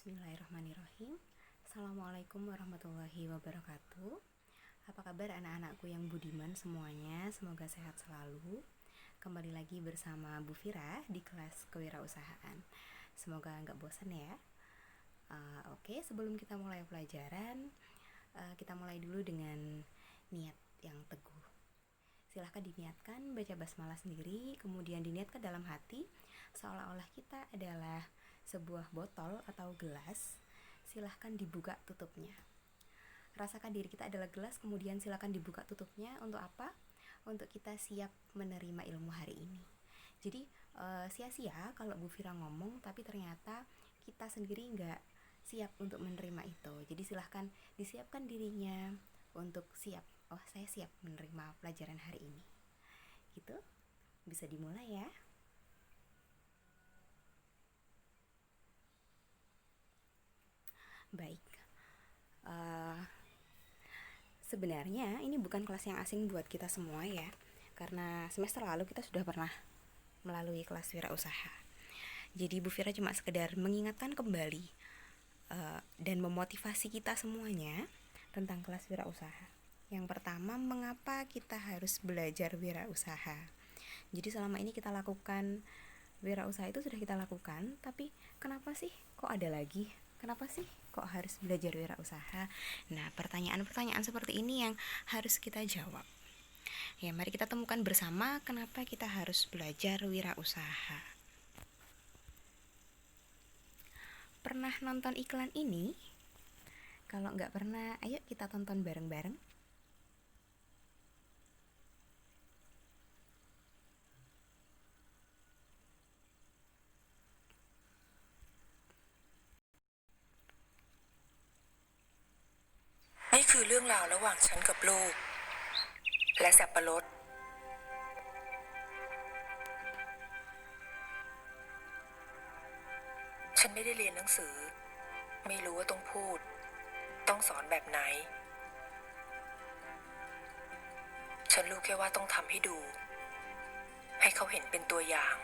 Bismillahirrahmanirrahim. Assalamualaikum warahmatullahi wabarakatuh. Apa kabar anak-anakku yang budiman semuanya? Semoga sehat selalu. Kembali lagi bersama Bu Fira di kelas kewirausahaan. Semoga nggak bosan ya. Oke, sebelum kita mulai pelajaran, kita mulai dulu dengan niat yang teguh. Silahkan diniatkan baca basmalah sendiri, kemudian diniatkan dalam hati seolah-olah kita adalah sebuah botol atau gelas. Silahkan dibuka tutupnya. Rasakan diri kita adalah gelas, kemudian silahkan dibuka tutupnya. Untuk apa? Untuk kita siap menerima ilmu hari ini. Jadi sia-sia kalau Bu Fira ngomong tapi ternyata kita sendiri nggak siap untuk menerima itu. Jadi silahkan disiapkan dirinya untuk siap. Oh, saya siap menerima pelajaran hari ini. Gitu. Bisa dimulai ya. Baik, sebenarnya ini bukan kelas yang asing buat kita semua ya, karena semester lalu kita sudah pernah melalui kelas wirausaha. Jadi Bu Fira cuma sekedar mengingatkan kembali dan memotivasi kita semuanya tentang kelas wirausaha. Yang pertama, mengapa kita harus belajar wirausaha. Jadi selama ini kita lakukan wirausaha itu sudah kita lakukan, tapi kenapa sih kok ada lagi? Kenapa sih kok harus belajar wirausaha? Nah, pertanyaan-pertanyaan seperti ini yang harus kita jawab. Ya, mari kita temukan bersama kenapa kita harus belajar wirausaha. Pernah nonton iklan ini? Kalau nggak pernah, ayo kita tonton bareng-bareng.นี่คือเรื่องราวระหว่างฉันกับลูกและสับปะรดฉันไม่ได้เรียนหนังสือไม่รู้ว่าต้องพูดต้องสอนแบบไหนฉันรู้แค่ว่าต้องทำให้ดูให้เขาเห็นเป็นตัวอย่าง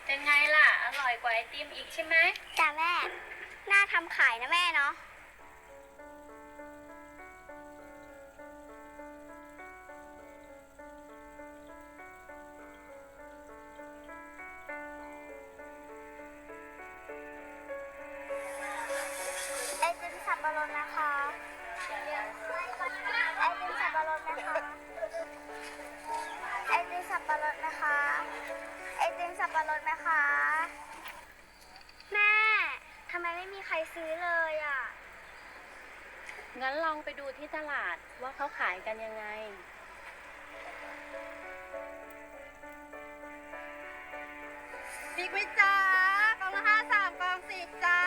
เป็นไงล่ะ อร่อยกว่าไอติมอีกใช่ไหม จ้ะแม่ น่าทำขายนะแม่เนาะ ไอติมสับปะรดนะคะ ไอติมสับปะรดนะคะ ไอติมสับปะรดนะคะ ไอติมสับปะรดนะคะ แม่ ทำไมไม่มีใครซื้อเลยอ่ะ งั้นลองไปดูที่ตลาดว่าเขาขายกันยังไง บิ๊กวิจ้ากล่องละ53กล่อง10จ้า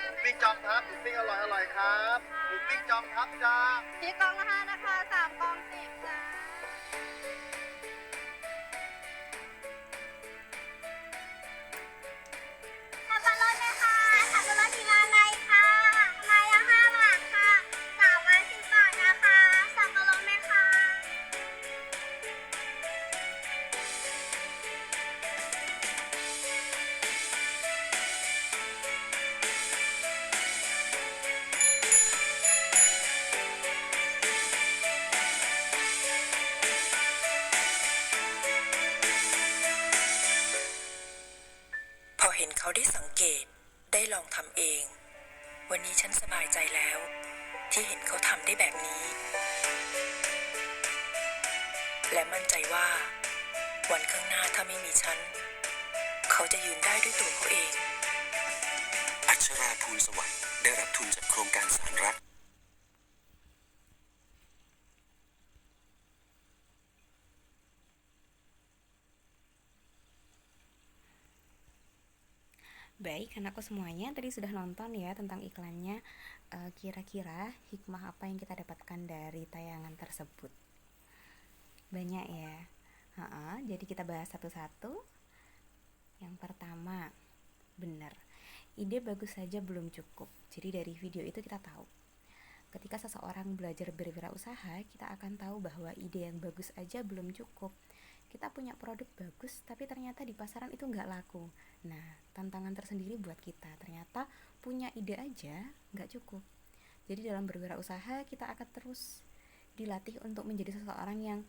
หมูปิ้งจอมทัพหมูปิ้งอร่อยครับหมูปิ้งจอมทัพจ้า พี่กล่องละ5นะคะ3กล่อง10จ้า สับปะรดไหมคะสับปะรดที่ร้านไหนคะไม้ละ5 บาทค่ะ3ไม้10 บาทนะคะสับปะรดไหมคะ พอเห็นเขาได้สังเกตได้ลองทำเอง วันนี้ฉันสบายใจแล้วที่เห็นเขาทำได้แบบนี้ และมั่นใจว่าวันข้างหน้าถ้าไม่มีฉันเขาจะยืนได้ด้วยตัวเขาเอง อัชราภูลสวัสดิ์ได้รับทุนจากโครงการสารรัก ค Baik, anakku semuanya tadi sudah nonton ya tentang iklannya. Kira-kira hikmah apa yang kita dapatkan dari tayangan tersebut? Banyak ya. Jadi kita bahas satu-satu. Yang pertama, benar, ide bagus saja belum cukup. Jadi dari video itu kita tahu, ketika seseorang belajar berwirausaha, kita akan tahu bahwa ide yang bagus aja belum cukup. Kita punya produk bagus, tapi ternyata di pasaran itu nggak laku. Nah, tantangan tersendiri buat kita. Ternyata punya ide aja nggak cukup. Jadi dalam berwirausaha, kita akan terus dilatih untuk menjadi seseorang yang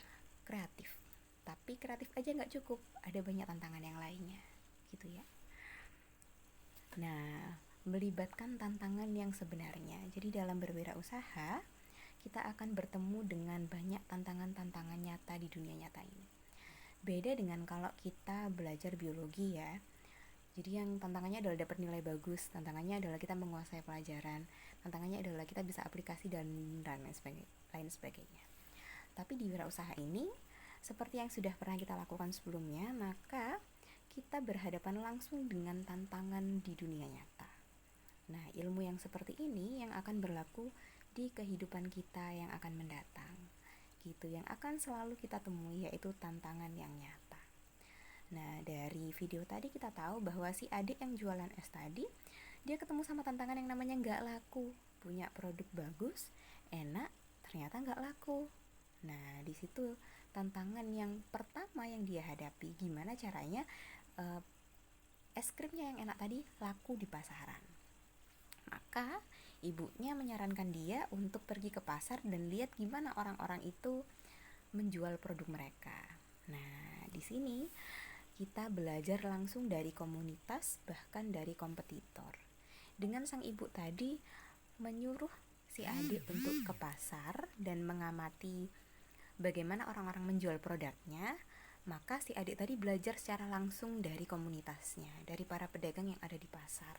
kreatif. Tapi kreatif aja nggak cukup, ada banyak tantangan yang lainnya, gitu ya. Nah, melibatkan tantangan yang sebenarnya. Jadi dalam berwirausaha, kita akan bertemu dengan banyak tantangan-tantangan nyata di dunia nyata ini. Beda dengan kalau kita belajar biologi ya. Jadi yang tantangannya adalah dapat nilai bagus, tantangannya adalah kita menguasai pelajaran, tantangannya adalah kita bisa aplikasi dan lain sebagainya. Tapi di wirausaha ini, seperti yang sudah pernah kita lakukan sebelumnya, maka kita berhadapan langsung dengan tantangan di dunia nyata. Nah, ilmu yang seperti ini yang akan berlaku di kehidupan kita yang akan mendatang. Gitu, yang akan selalu kita temui, yaitu tantangan yang nyata. Nah, dari video tadi kita tahu bahwa si adik yang jualan es tadi, dia ketemu sama tantangan yang namanya nggak laku. Punya produk bagus, enak, ternyata nggak laku. Nah, di situ tantangan yang pertama yang dia hadapi, gimana caranya es krimnya yang enak tadi laku di pasaran. Maka ibunya menyarankan dia untuk pergi ke pasar dan lihat gimana orang-orang itu menjual produk mereka. Nah, di sini kita belajar langsung dari komunitas, bahkan dari kompetitor. Dengan sang ibu tadi menyuruh si adik untuk ke pasar dan mengamati bagaimana orang-orang menjual produknya, maka si adik tadi belajar secara langsung dari komunitasnya, dari para pedagang yang ada di pasar,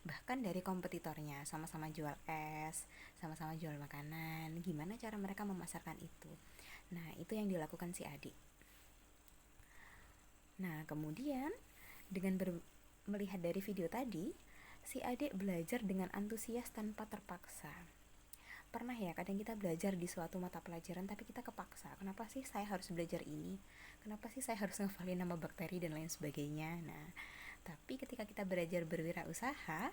bahkan dari kompetitornya, sama-sama jual es, sama-sama jual makanan, gimana cara mereka memasarkan itu. Nah, itu yang dilakukan si adik. Nah, kemudian dengan melihat dari video tadi, si adik belajar dengan antusias tanpa terpaksa. Pernah ya, kadang kita belajar di suatu mata pelajaran tapi kita kepaksa. Kenapa sih saya harus belajar ini? Kenapa sih saya harus ngafalin nama bakteri dan lain sebagainya? Nah, tapi ketika kita belajar berwirausaha,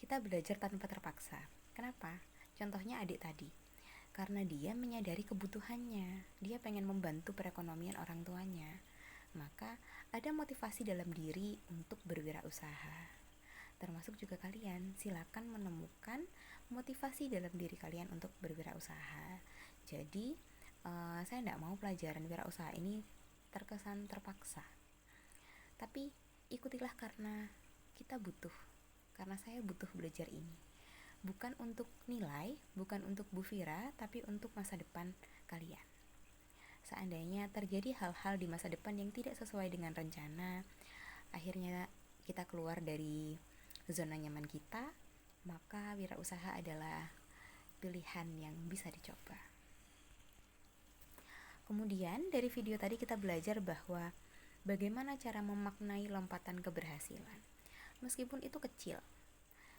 kita belajar tanpa terpaksa. Kenapa? Contohnya adik tadi. Karena dia menyadari kebutuhannya. Dia pengen membantu perekonomian orang tuanya. Maka ada motivasi dalam diri untuk berwirausaha. Termasuk juga kalian, silakan menemukan motivasi dalam diri kalian untuk berwirausaha. Jadi, saya tidak mau pelajaran wirausaha ini terkesan terpaksa. Tapi ikutilah karena kita butuh, karena saya butuh belajar ini. Bukan untuk nilai, bukan untuk Bu Fira, tapi untuk masa depan kalian. Seandainya terjadi hal-hal di masa depan yang tidak sesuai dengan rencana, akhirnya kita keluar dari zona nyaman kita, maka wirausaha adalah pilihan yang bisa dicoba. Kemudian dari video tadi kita belajar bahwa bagaimana cara memaknai lompatan keberhasilan. Meskipun itu kecil,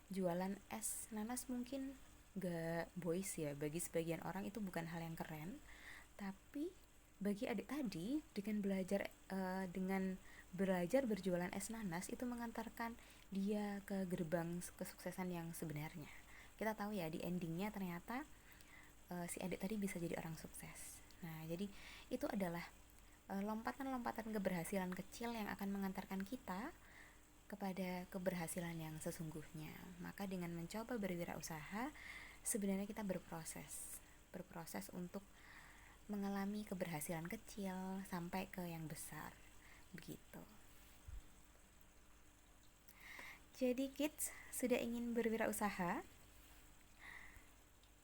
jualan es nanas mungkin gak boys ya, bagi sebagian orang itu bukan hal yang keren, tapi bagi adik tadi dengan belajar berjualan es nanas itu mengantarkan dia ke gerbang kesuksesan yang sebenarnya. Kita tahu ya, di endingnya ternyata si adik tadi bisa jadi orang sukses. Nah, jadi itu adalah lompatan-lompatan keberhasilan kecil yang akan mengantarkan kita kepada keberhasilan yang sesungguhnya. Maka dengan mencoba berwirausaha, sebenarnya kita berproses untuk mengalami keberhasilan kecil sampai ke yang besar, begitu. Jadi kids, sudah ingin berwirausaha?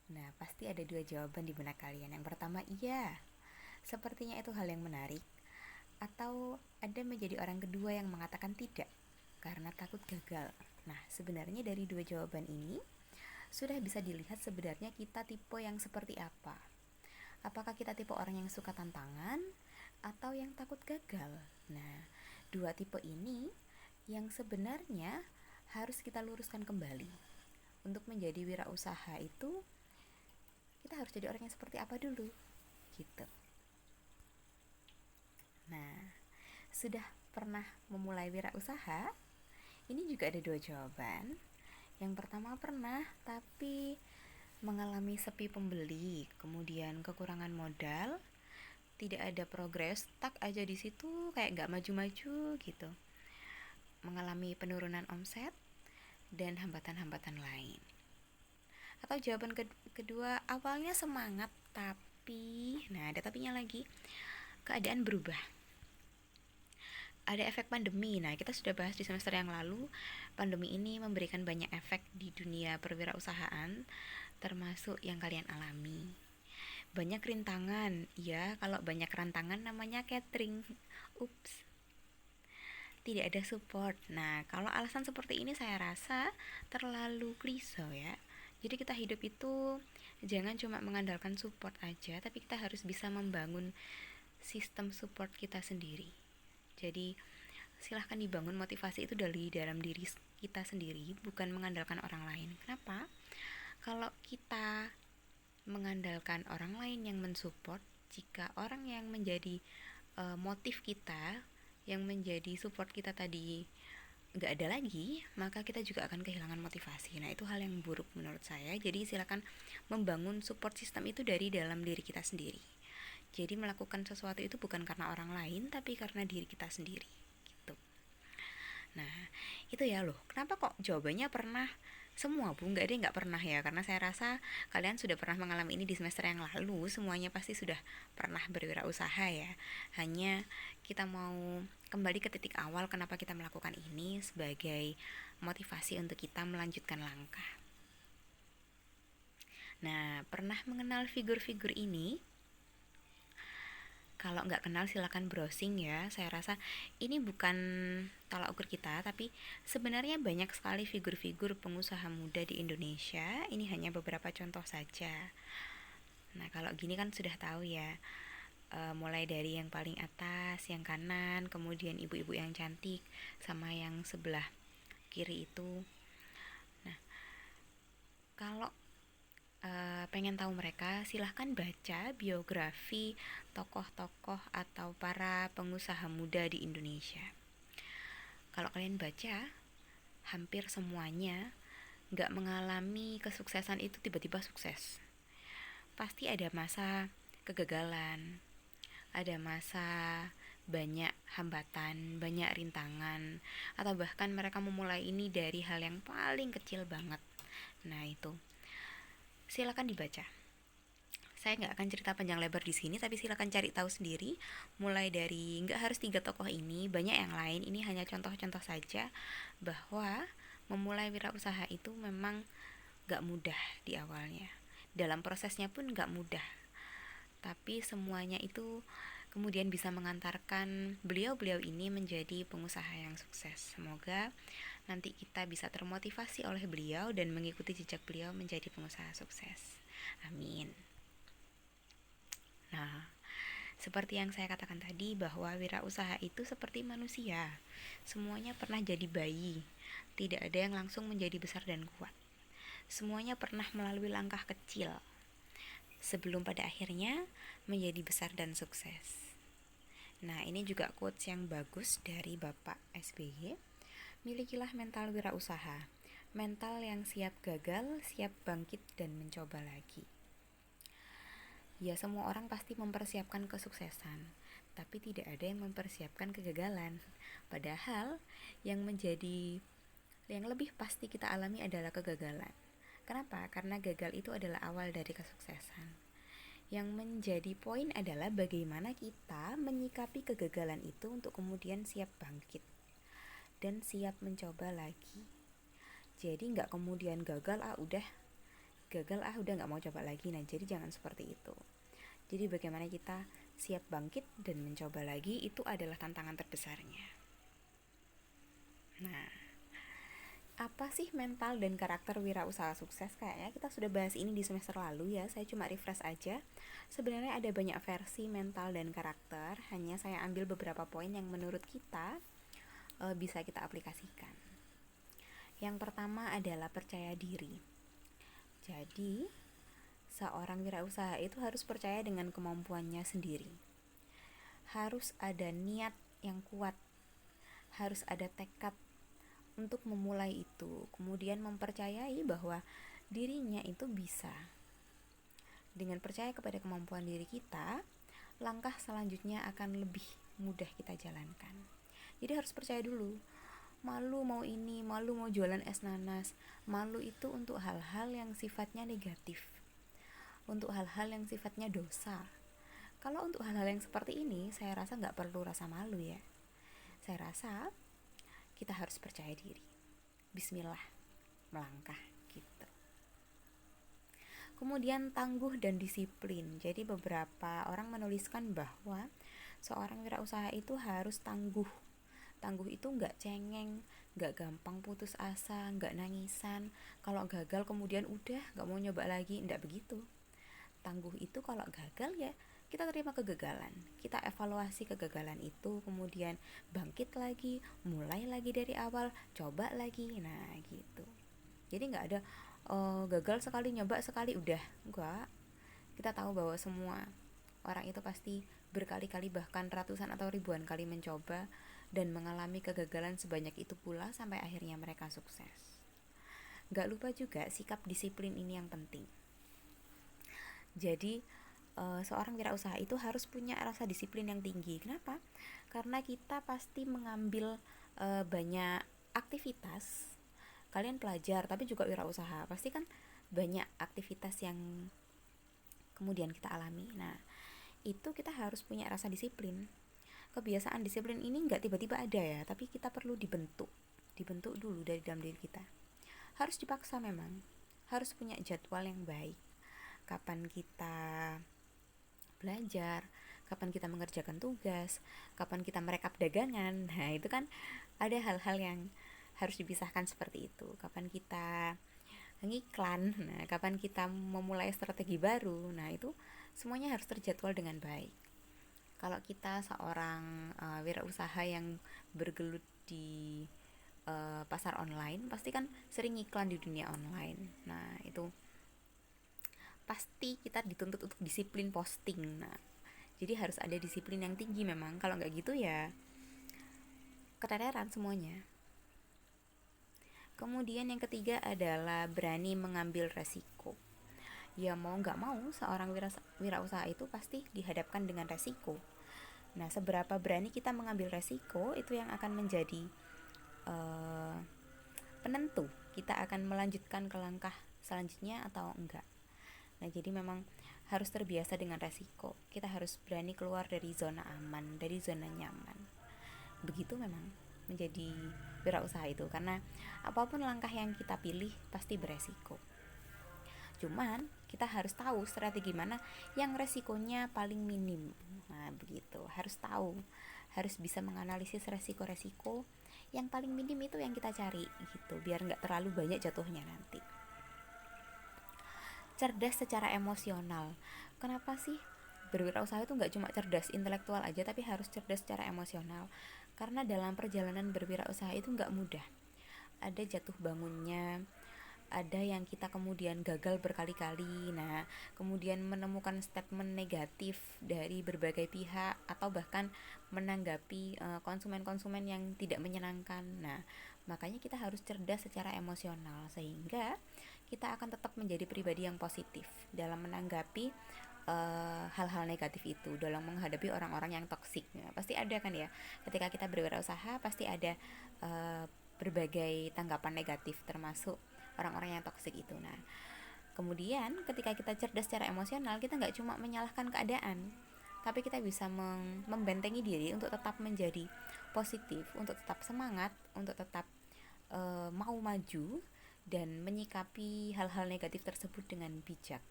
Nah, pasti ada dua jawaban di benak kalian. Yang pertama, iya, sepertinya itu hal yang menarik. Atau ada menjadi orang kedua yang mengatakan tidak, karena takut gagal. Nah, sebenarnya dari dua jawaban ini sudah bisa dilihat sebenarnya kita tipe yang seperti apa. Apakah kita tipe orang yang suka tantangan atau yang takut gagal? Nah, dua tipe ini yang sebenarnya harus kita luruskan kembali. Untuk menjadi wirausaha itu kita harus jadi orang yang seperti apa dulu gitu. Nah, sudah pernah memulai wirausaha? Ini juga ada 2 jawaban. Yang pertama pernah, tapi mengalami sepi pembeli, kemudian kekurangan modal, tidak ada progres, stuck aja di situ, kayak nggak maju-maju gitu. Mengalami penurunan omset dan hambatan-hambatan lain. Atau jawaban kedua, awalnya semangat tapi, nah ada tapinya lagi, keadaan berubah. Ada efek pandemi. Nah, kita sudah bahas di semester yang lalu, pandemi ini memberikan banyak efek di dunia perwirausahaan, termasuk yang kalian alami. Banyak rintangan. Ya, kalau banyak rantangan namanya catering. Ups. Tidak ada support. Nah, kalau alasan seperti ini saya rasa terlalu klise ya. Jadi kita hidup itu jangan cuma mengandalkan support aja, tapi kita harus bisa membangun sistem support kita sendiri. Jadi silahkan dibangun motivasi itu dari dalam diri kita sendiri, bukan mengandalkan orang lain. Kenapa? Kalau kita mengandalkan orang lain yang mensupport, jika orang yang menjadi motif kita, yang menjadi support kita tadi nggak ada lagi, maka kita juga akan kehilangan motivasi. Nah, itu hal yang buruk menurut saya. Jadi silakan membangun support system itu dari dalam diri kita sendiri. Jadi melakukan sesuatu itu bukan karena orang lain, tapi karena diri kita sendiri gitu. Nah, itu ya loh. Kenapa kok jawabannya pernah semua, Bu? Nggak ada yang nggak pernah ya, karena saya rasa kalian sudah pernah mengalami ini di semester yang lalu. Semuanya pasti sudah pernah berwirausaha ya. Hanya kita mau kembali ke titik awal kenapa kita melakukan ini sebagai motivasi untuk kita melanjutkan langkah. Nah, pernah mengenal figur-figur ini? Kalau nggak kenal silakan browsing ya. Saya rasa ini bukan tolak ukur kita, tapi sebenarnya banyak sekali figur-figur pengusaha muda di Indonesia. Ini hanya beberapa contoh saja. Nah, kalau gini kan sudah tahu ya. Mulai dari yang paling atas, yang kanan, kemudian ibu-ibu yang cantik, sama yang sebelah kiri itu. Nah, kalau pengen tahu mereka, silahkan baca biografi tokoh-tokoh atau para pengusaha muda di Indonesia. Kalau kalian baca, hampir semuanya nggak mengalami kesuksesan itu tiba-tiba sukses. Pasti ada masa kegagalan, ada masa banyak hambatan, banyak rintangan, atau bahkan mereka memulai ini dari hal yang paling kecil banget. Nah, itu silakan dibaca. Saya nggak akan cerita panjang lebar di sini, tapi silakan cari tahu sendiri. Mulai dari nggak harus 3 tokoh ini, banyak yang lain. Ini hanya contoh-contoh saja bahwa memulai wirausaha itu memang nggak mudah di awalnya. Dalam prosesnya pun nggak mudah. Tapi semuanya itu kemudian bisa mengantarkan beliau-beliau ini menjadi pengusaha yang sukses. Semoga nanti kita bisa termotivasi oleh beliau dan mengikuti jejak beliau menjadi pengusaha sukses. Amin. Nah, seperti yang saya katakan tadi bahwa wirausaha itu seperti manusia. Semuanya pernah jadi bayi. Tidak ada yang langsung menjadi besar dan kuat. Semuanya pernah melalui langkah kecil sebelum pada akhirnya menjadi besar dan sukses. Nah, ini juga quotes yang bagus dari Bapak SBY. Milikilah mental wirausaha, mental yang siap gagal, siap bangkit dan mencoba lagi. Ya, semua orang pasti mempersiapkan kesuksesan, tapi tidak ada yang mempersiapkan kegagalan. Padahal yang lebih pasti kita alami adalah kegagalan. Kenapa? Karena gagal itu adalah awal dari kesuksesan. Yang menjadi poin adalah bagaimana kita menyikapi kegagalan itu untuk kemudian siap bangkit dan siap mencoba lagi. Jadi nggak kemudian gagal udah nggak mau coba lagi. Nah, jadi jangan seperti itu. Jadi bagaimana kita siap bangkit dan mencoba lagi, itu adalah tantangan terbesarnya. Nah, apa sih mental dan karakter wirausaha sukses? Kayaknya kita sudah bahas ini di semester lalu ya. Saya cuma refresh aja. Sebenarnya ada banyak versi mental dan karakter. Hanya saya ambil beberapa poin yang menurut kita bisa kita aplikasikan. Yang pertama adalah percaya diri. Jadi seorang wirausaha itu harus percaya dengan kemampuannya sendiri. Harus ada niat yang kuat, harus ada tekad untuk memulai itu, kemudian mempercayai bahwa dirinya itu bisa. Dengan percaya kepada kemampuan diri kita, langkah selanjutnya akan lebih mudah kita jalankan. Jadi harus percaya dulu. Malu mau ini, malu mau jualan es nanas. Malu itu untuk hal-hal yang sifatnya negatif, untuk hal-hal yang sifatnya dosa. Kalau untuk hal-hal yang seperti ini, saya rasa nggak perlu rasa malu ya. Saya rasa kita harus percaya diri. Bismillah, melangkah gitu. Kemudian tangguh dan disiplin. Jadi beberapa orang menuliskan bahwa seorang wirausaha itu harus tangguh. Tangguh itu nggak cengeng, nggak gampang putus asa, nggak nangisan. Kalau gagal kemudian udah nggak mau nyoba lagi, nggak begitu. Tangguh itu kalau gagal ya kita terima kegagalan, kita evaluasi kegagalan itu, kemudian bangkit lagi, mulai lagi dari awal, coba lagi. Nah gitu. Jadi nggak ada gagal sekali, nyoba sekali udah, enggak. Kita tahu bahwa semua orang itu pasti berkali-kali bahkan ratusan atau ribuan kali mencoba dan mengalami kegagalan sebanyak itu pula sampai akhirnya mereka sukses. Nggak lupa juga sikap disiplin ini yang penting. Jadi seorang wirausaha itu harus punya rasa disiplin yang tinggi. Kenapa? Karena kita pasti mengambil banyak aktivitas. Kalian pelajar tapi juga wirausaha, pasti kan banyak aktivitas yang kemudian kita alami. Nah, itu kita harus punya rasa disiplin. Kebiasaan disiplin ini nggak tiba-tiba ada ya, tapi kita perlu dibentuk dulu dari dalam diri kita. Harus dipaksa memang, harus punya jadwal yang baik. Kapan kita belajar, kapan kita mengerjakan tugas, kapan kita merekap dagangan. Nah itu kan ada hal-hal yang harus dipisahkan seperti itu. Kapan kita ngiklan, nah kapan kita memulai strategi baru. Nah itu semuanya harus terjadwal dengan baik. Kalau kita seorang wirausaha yang bergelut di pasar online, pasti kan sering iklan di dunia online. Nah itu pasti kita dituntut untuk disiplin posting. Nah jadi harus ada disiplin yang tinggi memang. Kalau nggak gitu ya keteteran semuanya. Kemudian yang ketiga adalah berani mengambil resiko. Ya mau nggak mau seorang wirausaha itu pasti dihadapkan dengan resiko. Nah seberapa berani kita mengambil resiko itu yang akan menjadi penentu kita akan melanjutkan ke langkah selanjutnya atau enggak. Nah jadi memang harus terbiasa dengan resiko. Kita harus berani keluar dari zona aman, dari zona nyaman. Begitu memang menjadi wirausaha itu, karena apapun langkah yang kita pilih pasti beresiko. Cuman kita harus tahu strategi mana yang resikonya paling minim. Nah begitu, harus tahu, harus bisa menganalisis resiko-resiko yang paling minim itu yang kita cari gitu, biar nggak terlalu banyak jatuhnya nanti. Cerdas secara emosional. Kenapa sih berwirausaha itu nggak cuma cerdas intelektual aja, tapi harus cerdas secara emosional? Karena dalam perjalanan berwirausaha itu nggak mudah. Ada jatuh bangunnya, ada yang kita kemudian gagal berkali-kali. Nah, kemudian menemukan statement negatif dari berbagai pihak atau bahkan menanggapi konsumen-konsumen yang tidak menyenangkan. Nah, makanya kita harus cerdas secara emosional sehingga kita akan tetap menjadi pribadi yang positif dalam menanggapi hal-hal negatif itu, dalam menghadapi orang-orang yang toksik. Nah, pasti ada kan ya, ketika kita berwirausaha pasti ada berbagai tanggapan negatif termasuk orang-orang yang toksik itu. Nah, kemudian ketika kita cerdas secara emosional, kita nggak cuma menyalahkan keadaan, tapi kita bisa membentengi diri untuk tetap menjadi positif, untuk tetap semangat, untuk tetap mau maju dan menyikapi hal-hal negatif tersebut dengan bijak.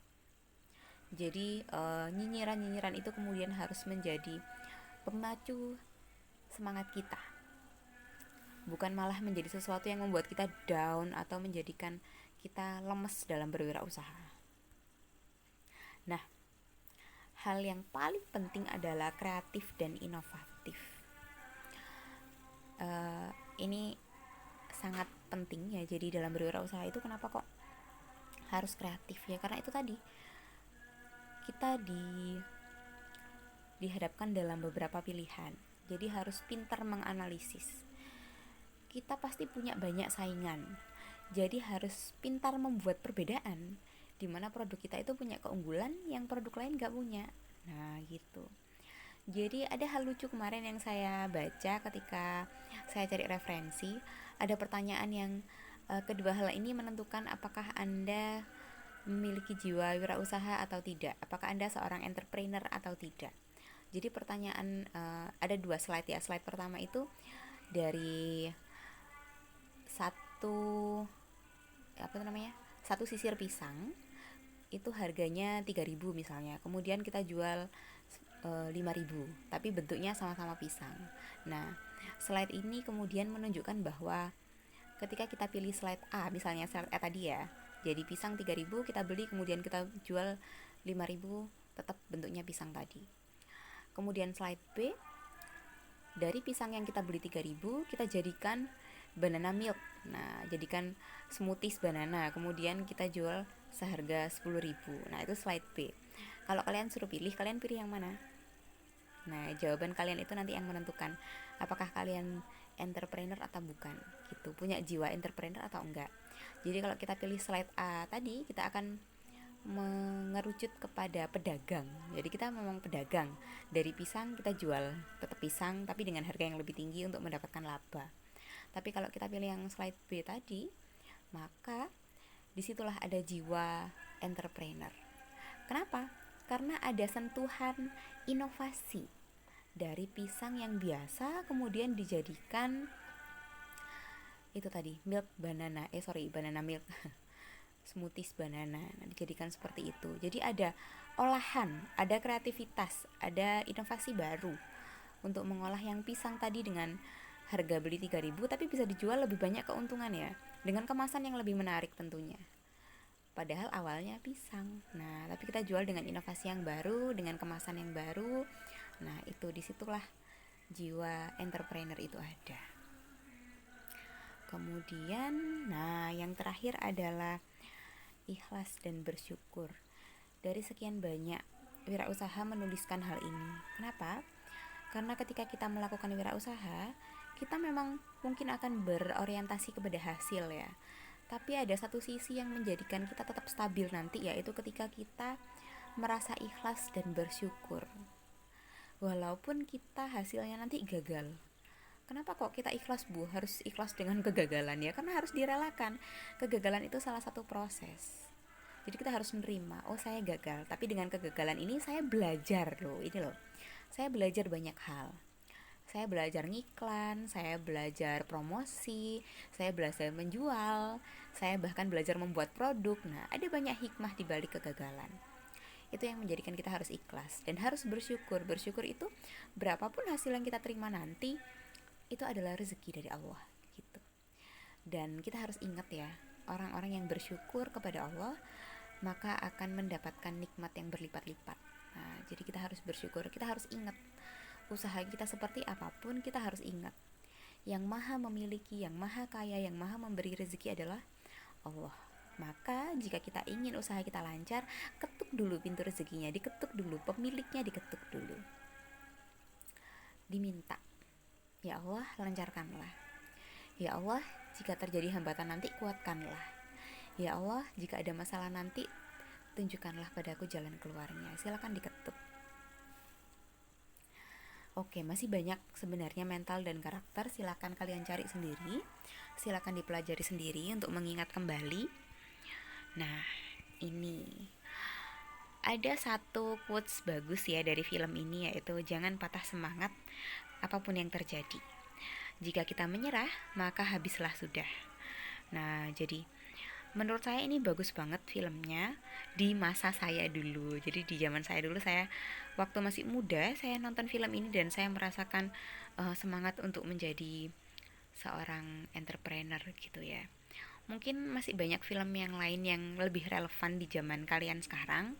Jadi nyinyiran-nyinyiran itu kemudian harus menjadi pemacu semangat kita, bukan malah menjadi sesuatu yang membuat kita down atau menjadikan kita lemes dalam berwirausaha. Nah, hal yang paling penting adalah kreatif dan inovatif. Ini sangat penting ya. Jadi dalam berwirausaha itu kenapa kok harus kreatif ya, karena itu tadi kita dihadapkan dalam beberapa pilihan, jadi harus pintar menganalisis. Kita pasti punya banyak saingan, jadi harus pintar membuat perbedaan di mana produk kita itu punya keunggulan yang produk lain gak punya. Nah gitu. Jadi ada hal lucu kemarin yang saya baca ketika saya cari referensi. Ada pertanyaan yang kedua hal ini menentukan apakah Anda memiliki jiwa wirausaha atau tidak, apakah Anda seorang entrepreneur atau tidak. Jadi pertanyaan ada 2 slide ya. Slide pertama itu dari satu sisir pisang itu harganya 3.000 misalnya, kemudian kita jual 5.000, tapi bentuknya sama-sama pisang. Nah, slide ini kemudian menunjukkan bahwa ketika kita pilih slide A, misalnya slide A tadi ya, jadi pisang 3.000 kita beli, kemudian kita jual 5.000, tetap bentuknya pisang tadi. Kemudian slide B, dari pisang yang kita beli 3.000 kita jadikan banana milk. Nah, jadikan smoothies banana, kemudian kita jual seharga 10.000. Nah, itu slide B. Kalau kalian suruh pilih, kalian pilih yang mana? Nah, jawaban kalian itu nanti yang menentukan apakah kalian entrepreneur atau bukan, gitu, punya jiwa entrepreneur atau enggak. Jadi kalau kita pilih slide A tadi, kita akan mengerucut kepada pedagang. Jadi kita memang pedagang, dari pisang kita jual tetap pisang tapi dengan harga yang lebih tinggi untuk mendapatkan laba. Tapi kalau kita pilih yang slide B tadi, maka disitulah ada jiwa entrepreneur. Kenapa? Karena ada sentuhan inovasi dari pisang yang biasa kemudian dijadikan itu tadi banana milk smoothies banana. Nah, dijadikan seperti itu. Jadi ada olahan, ada kreativitas, ada inovasi baru untuk mengolah yang pisang tadi dengan harga beli 3.000 tapi bisa dijual lebih banyak keuntungan ya, dengan kemasan yang lebih menarik tentunya. Padahal awalnya pisang. Nah, tapi kita jual dengan inovasi yang baru, dengan kemasan yang baru. Nah, itu disitulah jiwa entrepreneur itu ada. Kemudian, nah yang terakhir adalah ikhlas dan bersyukur. Dari sekian banyak wirausaha menuliskan hal ini. Kenapa? Karena ketika kita melakukan wirausaha, kita memang mungkin akan berorientasi kepada hasil ya. Tapi ada satu sisi yang menjadikan kita tetap stabil nanti, yaitu ketika kita merasa ikhlas dan bersyukur. Walaupun kita hasilnya nanti gagal. Kenapa kok kita ikhlas harus ikhlas dengan kegagalan ya? Karena harus direlakan. Kegagalan itu salah satu proses. Jadi kita harus menerima, oh saya gagal, tapi dengan kegagalan ini saya belajar loh, ini loh. Saya belajar banyak hal. Saya belajar ngiklan, saya belajar promosi, saya belajar menjual, saya bahkan belajar membuat produk. Nah, ada banyak hikmah di balik kegagalan. Itu yang menjadikan kita harus ikhlas dan harus bersyukur. Bersyukur itu berapapun hasil yang kita terima nanti, itu adalah rezeki dari Allah gitu. Dan kita harus ingat ya, orang-orang yang bersyukur kepada Allah maka akan mendapatkan nikmat yang berlipat-lipat. Nah, jadi kita harus bersyukur, kita harus ingat usaha kita seperti apapun, kita harus ingat yang maha memiliki, yang maha kaya, yang maha memberi rezeki adalah Allah. Maka jika kita ingin usaha kita lancar, ketuk dulu pintu rezekinya, diketuk dulu, pemiliknya diketuk dulu, diminta, ya Allah lancarkanlah, ya Allah jika terjadi hambatan nanti kuatkanlah, ya Allah jika ada masalah nanti tunjukkanlah padaku jalan keluarnya. Silakan diketuk. Oke, masih banyak sebenarnya mental dan karakter. Silakan kalian cari sendiri, silakan dipelajari sendiri untuk mengingat kembali. Nah, ini ada satu quotes bagus ya dari film ini, yaitu jangan patah semangat apapun yang terjadi. Jika kita menyerah, maka habislah sudah. Nah, jadi menurut saya ini bagus banget filmnya di masa saya dulu. Jadi di zaman saya dulu, saya waktu masih muda, saya nonton film ini dan saya merasakan semangat untuk menjadi seorang entrepreneur gitu ya. Mungkin masih banyak film yang lain yang lebih relevan di zaman kalian sekarang.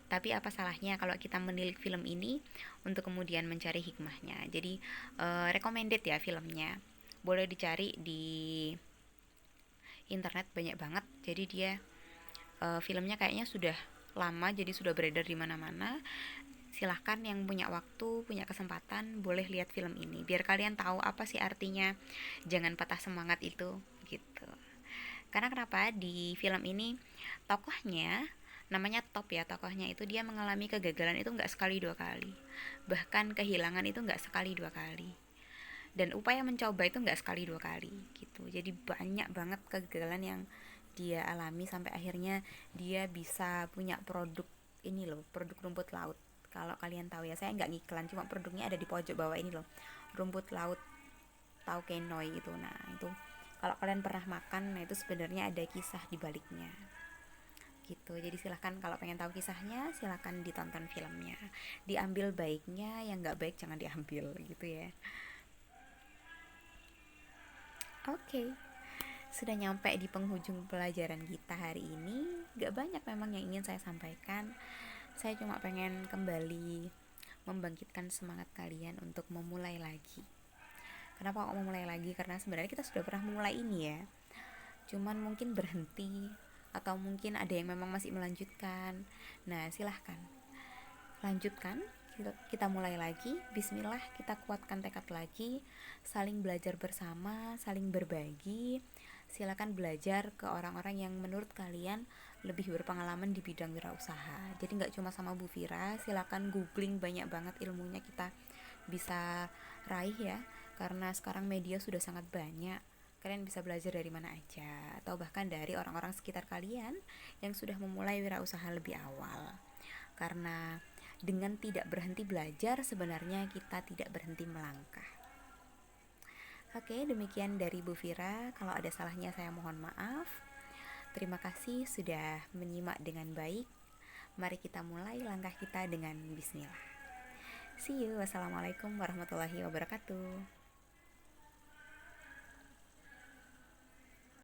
Tapi apa salahnya kalau kita menilik film ini untuk kemudian mencari hikmahnya. Jadi recommended ya filmnya. boleh dicari di internet, banyak banget. Jadi dia filmnya kayaknya sudah lama, jadi sudah beredar di mana-mana. Silahkan yang punya waktu, punya kesempatan, boleh lihat film ini biar kalian tahu apa sih artinya jangan patah semangat itu gitu. Karena kenapa di film ini tokohnya namanya Top ya, tokohnya itu dia mengalami kegagalan itu nggak sekali dua kali, bahkan kehilangan itu nggak sekali dua kali, dan upaya mencoba itu nggak sekali dua kali gitu. Jadi banyak banget kegagalan yang dia alami sampai akhirnya dia bisa punya produk ini loh, produk rumput laut. Kalau kalian tahu ya, saya nggak ngiklan, cuma produknya ada di pojok bawah ini loh, rumput laut taukenoi itu. Nah itu kalau kalian pernah makan, nah itu sebenarnya ada kisah di baliknya gitu. Jadi silahkan kalau pengen tahu kisahnya, silahkan ditonton filmnya, diambil baiknya, yang nggak baik jangan diambil gitu ya. Oke, sudah nyampe di penghujung pelajaran kita hari ini. Gak banyak memang yang ingin saya sampaikan. Saya cuma pengen kembali membangkitkan semangat kalian untuk memulai lagi. Kenapa kok memulai lagi? Karena sebenarnya kita sudah pernah memulai ini ya, cuman mungkin berhenti, atau mungkin ada yang memang masih melanjutkan. Nah silahkan lanjutkan, kita mulai lagi. Bismillah, kita kuatkan tekad lagi, saling belajar bersama, saling berbagi. Silakan belajar ke orang-orang yang menurut kalian lebih berpengalaman di bidang wirausaha. Jadi nggak cuma sama Bu Fira, silakan googling, banyak banget ilmunya kita bisa raih ya, karena sekarang media sudah sangat banyak. Kalian bisa belajar dari mana aja, atau bahkan dari orang-orang sekitar kalian yang sudah memulai wirausaha lebih awal. Karena dengan tidak berhenti belajar, sebenarnya kita tidak berhenti melangkah. Oke, demikian dari Bu Fira. Kalau ada salahnya saya mohon maaf. Terima kasih sudah menyimak dengan baik. Mari kita mulai langkah kita dengan bismillah. See you. Wassalamualaikum warahmatullahi wabarakatuh.